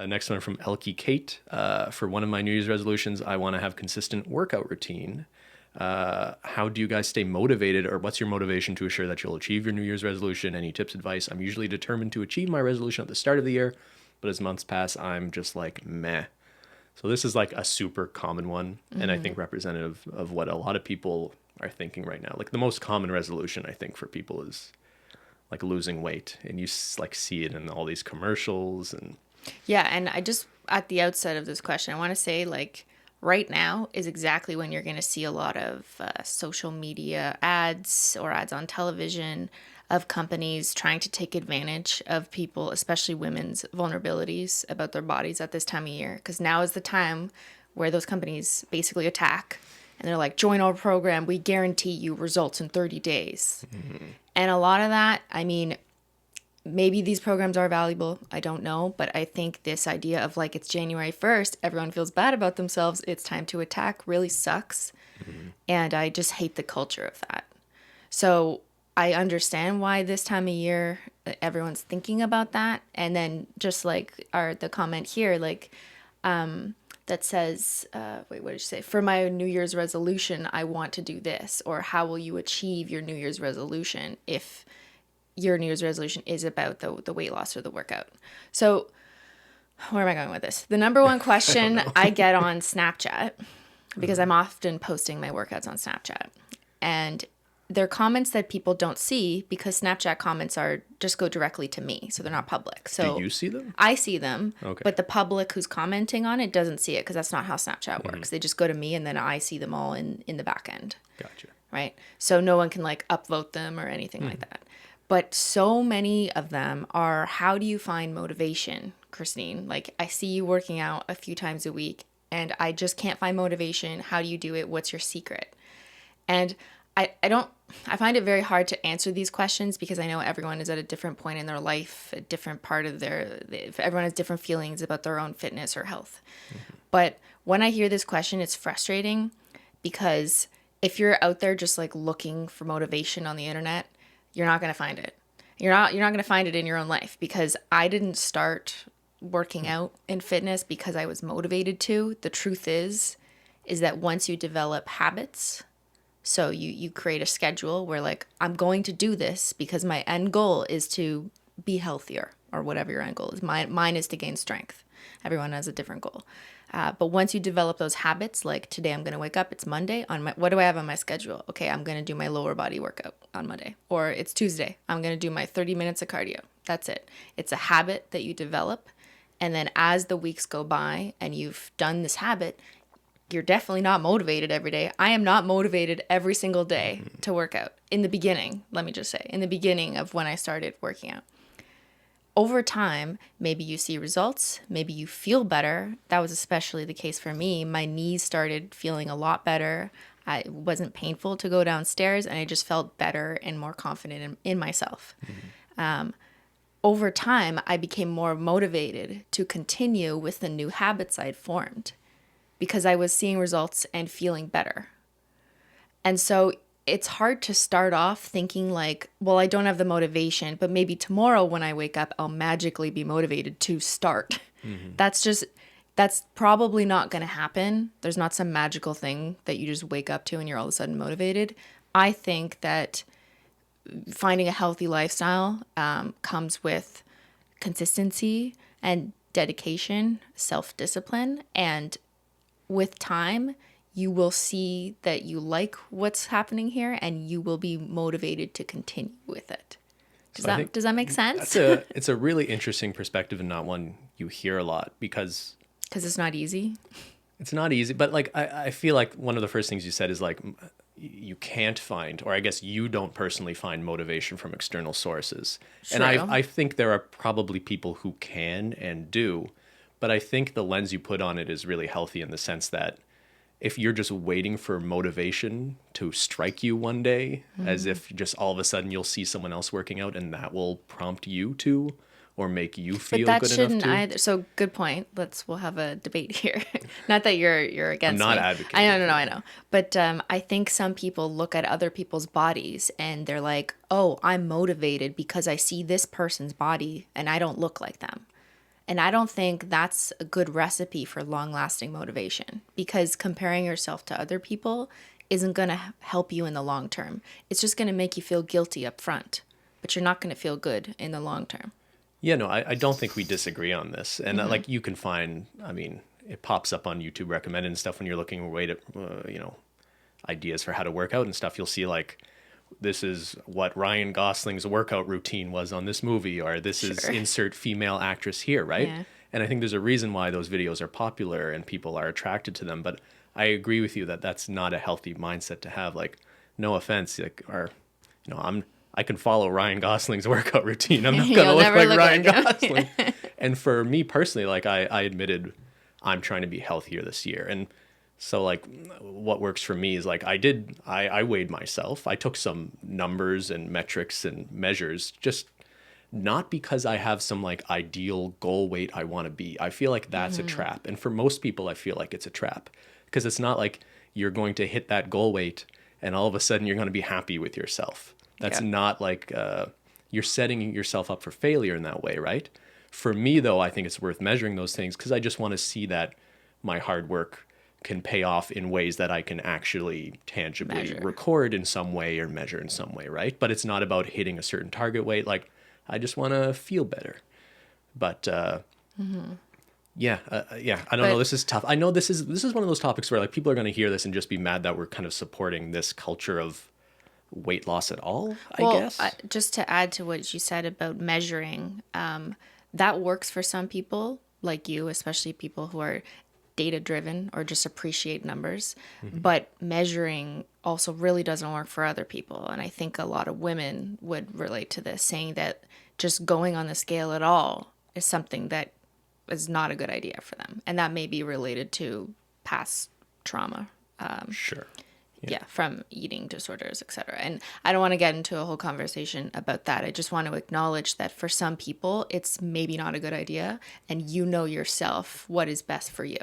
Next one from Elkie Kate. For one of my New Year's resolutions, I want to have consistent workout routine. How do you guys stay motivated, or what's your motivation to assure that you'll achieve your New Year's resolution? Any tips, advice? I'm usually determined to achieve my resolution at the start of the year, but as months pass, I'm just like, meh. So this is like a super common one, and I think representative of what a lot of people are thinking right now. Like the most common resolution, I think, for people is like losing weight, and you like see it in all these commercials. And yeah, and I just, at the outset of this question, I want to say, like, right now is exactly when you're going to see a lot of social media ads or ads on television of companies trying to take advantage of people, especially women's vulnerabilities about their bodies at this time of year. Because now is the time where those companies basically attack, and they're like, join our program. We guarantee you results in 30 days. And a lot of that, I mean, maybe these programs are valuable. I don't know. But I think this idea of like, it's January 1st, everyone feels bad about themselves, it's time to attack, really sucks. And I just hate the culture of that. So I understand why this time of year everyone's thinking about that. And then just like the comment here, like that says, wait, what did you say? For my New Year's resolution, I want to do this. Or how will you achieve your New Year's resolution if your New Year's resolution is about the weight loss or the workout? So where am I going with this? The number one question I get on Snapchat, because I'm often posting my workouts on Snapchat, and they're comments that people don't see because Snapchat comments are just go directly to me, so they're not public. So do you see them? I see them, Okay. but the public who's commenting on it doesn't see it because that's not how Snapchat works. They just go to me, and then I see them all in the back end. Gotcha. Right? So no one can like upvote them or anything like that. But so many of them are, how do you find motivation, Cristine? Like, I see you working out a few times a week and I just can't find motivation. How do you do it? What's your secret? And I find it very hard to answer these questions because I know everyone is at a different point in their life, a different part of everyone has different feelings about their own fitness or health. But when I hear this question, it's frustrating because if you're out there just like looking for motivation on the internet, you're not going to find it. You're not going to find it in your own life, because I didn't start working out in fitness because I was motivated to. The truth is that once you develop habits, so you create a schedule where like, I'm going to do this because my end goal is to be healthier, or whatever your end goal is. Mine is to gain strength. Everyone has a different goal. But once you develop those habits, like today I'm going to wake up, it's Monday, what do I have on my schedule? Okay, I'm going to do my lower body workout on Monday. Or it's Tuesday, I'm going to do my 30 minutes of cardio. That's it. It's a habit that you develop. And then as the weeks go by and you've done this habit, you're definitely not motivated every day. I am not motivated every single day to work out. In the beginning, let me just say, in the beginning of when I started working out. Over time, maybe you see results, maybe you feel better. That was especially the case for me. My knees started feeling a lot better. It wasn't painful to go downstairs, and I just felt better and more confident in myself. Over time, I became more motivated to continue with the new habits I'd formed because I was seeing results and feeling better. And so it's hard to start off thinking like, well, I don't have the motivation, but maybe tomorrow when I wake up, I'll magically be motivated to start. That's probably not going to happen. There's not some magical thing that you just wake up to and you're all of a sudden motivated. I think that finding a healthy lifestyle comes with consistency and dedication, self-discipline, and with time, you will see that you like what's happening here and you will be motivated to continue with it. Does that make sense? It's a really interesting perspective and not one you hear a lot because it's not easy. It's not easy, but like I feel like one of the first things you said is like you can't find, or I guess you don't personally find motivation from external sources. True. And I think there are probably people who can and do, but I think the lens you put on it is really healthy in the sense that if you're just waiting for motivation to strike you one day, as if just all of a sudden you'll see someone else working out and that will prompt you to, or make you feel but that good shouldn't enough to. either. So good point. We'll have a debate here. Not that you're against I'm not me. advocating. I know. But I think some people look at other people's bodies and they're like, oh, I'm motivated because I see this person's body and I don't look like them. And I don't think that's a good recipe for long-lasting motivation, because comparing yourself to other people isn't going to help you in the long term. It's just going to make you feel guilty up front, but you're not going to feel good in the long term. Yeah, no, I don't think we disagree on this. And like you can find, I mean, it pops up on YouTube recommended and stuff when you're looking at ideas for how to work out and stuff. You'll see like, this is what Ryan Gosling's workout routine was on this movie, or this is insert female actress here, right? Yeah. And I think there's a reason why those videos are popular and people are attracted to them. But I agree with you that that's not a healthy mindset to have. Like, no offense, like, I can follow Ryan Gosling's workout routine. I'm not gonna look like Ryan Gosling. And for me personally, like I admitted, I'm trying to be healthier this year, and so like what works for me is like I weighed myself. I took some numbers and metrics and measures, just not because I have some like ideal goal weight I want to be. I feel like that's a trap. And for most people, I feel like it's a trap, because it's not like you're going to hit that goal weight and all of a sudden you're going to be happy with yourself. That's not like you're setting yourself up for failure in that way, right? For me, though, I think it's worth measuring those things, because I just want to see that my hard work can pay off in ways that I can actually tangibly record in some way or measure in some way, right? But it's not about hitting a certain target weight. Like, I just want to feel better. But I don't know. This is tough. I know this is one of those topics where like people are going to hear this and just be mad that we're kind of supporting this culture of weight loss at all, I guess. Just to add to what you said about measuring, that works for some people like you, especially people who are data driven or just appreciate numbers. But measuring also really doesn't work for other people. And I think a lot of women would relate to this, saying that just going on the scale at all is something that is not a good idea for them. And that may be related to past trauma. Sure. Yeah, from eating disorders, etc. And I don't want to get into a whole conversation about that. I just want to acknowledge that for some people, it's maybe not a good idea, and you know yourself what is best for you.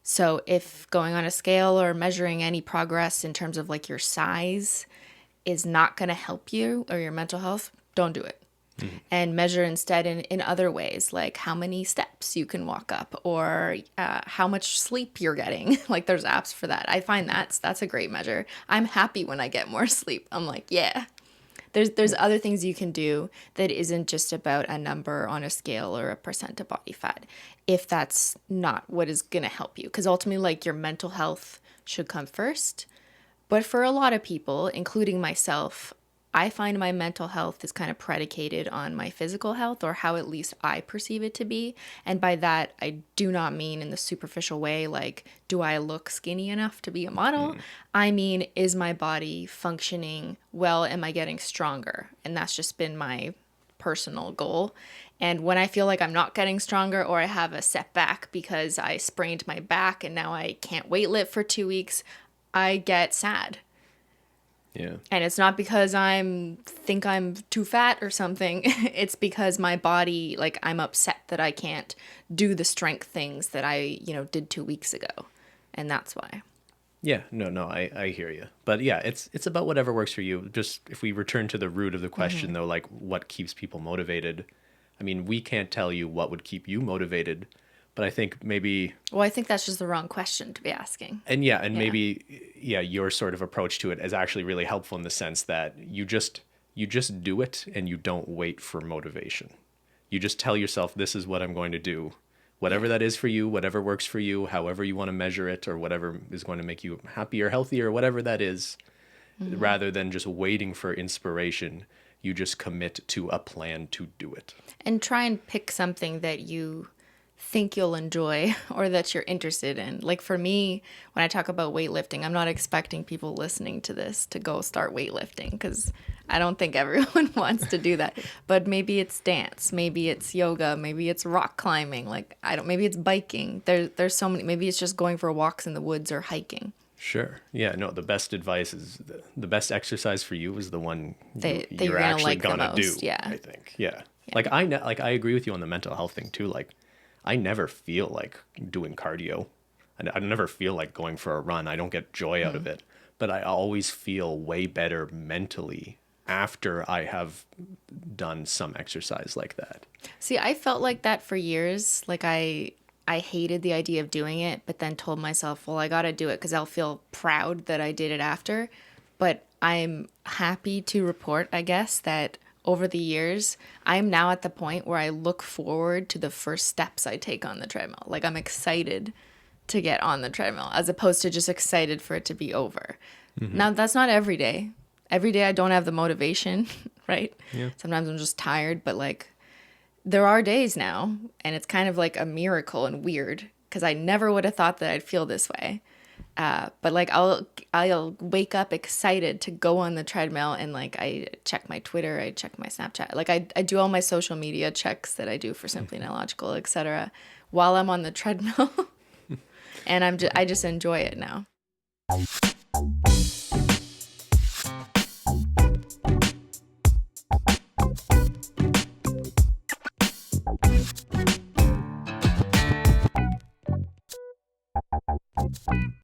So if going on a scale or measuring any progress in terms of like your size is not going to help you or your mental health, don't do it. And measure instead in other ways, like how many steps you can walk up, or how much sleep you're getting. Like there's apps for that. I find that's a great measure. I'm happy when I get more sleep. I'm like, yeah. There's other things you can do that isn't just about a number on a scale or a percent of body fat, if that's not what is going to help you. Because ultimately, like, your mental health should come first. But for a lot of people, including myself, I find my mental health is kind of predicated on my physical health, or how at least I perceive it to be. And by that, I do not mean in the superficial way, like, do I look skinny enough to be a model? I mean, is my body functioning well? Am I getting stronger? And that's just been my personal goal. And when I feel like I'm not getting stronger, or I have a setback because I sprained my back and now I can't weightlift for 2 weeks, I get sad. Yeah. And it's not because think I'm too fat or something. It's because my body, like, I'm upset that I can't do the strength things that I, did 2 weeks ago. And that's why. Yeah, no, I hear you. But yeah, it's about whatever works for you. Just if we return to the root of the question, though, like, what keeps people motivated? I mean, we can't tell you what would keep you motivated, but I think maybe... Well, I think that's just the wrong question to be asking. And maybe your sort of approach to it is actually really helpful in the sense that you just do it, and you don't wait for motivation. You just tell yourself, this is what I'm going to do. Whatever that is for you, whatever works for you, however you want to measure it, or whatever is going to make you happier, healthier, whatever that is, rather than just waiting for inspiration, you just commit to a plan to do it. And try and pick something that you think you'll enjoy or that you're interested in. Like, for me, when I talk about weightlifting, I'm not expecting people listening to this to go start weightlifting, because I don't think everyone wants to do that. But maybe it's dance, maybe it's yoga, maybe it's rock climbing, like, maybe it's biking. There's so many. Maybe it's just going for walks in the woods or hiking. Sure. Yeah, no, the best advice is the best exercise for you is the one you're gonna actually like gonna do. Yeah. I think. Yeah. Like, I agree with you on the mental health thing too. Like, I never feel like doing cardio. I never feel like going for a run. I don't get joy out of it. But I always feel way better mentally after I have done some exercise like that. See, I felt like that for years. Like I hated the idea of doing it, but then told myself, well, I got to do it because I'll feel proud that I did it after. But I'm happy to report, I guess, that over the years, I'm now at the point where I look forward to the first steps I take on the treadmill. Like I'm excited to get on the treadmill as opposed to just excited for it to be over. Now, that's not every day. Every day I don't have the motivation, right? Yeah. Sometimes I'm just tired, but like there are days now, and it's kind of like a miracle and weird because I never would have thought that I'd feel this way. But like I'll wake up excited to go on the treadmill, and like I check my Twitter, I check my Snapchat, like I do all my social media checks that I do for Simply Nailogical, etc. while I'm on the treadmill, and I just enjoy it now.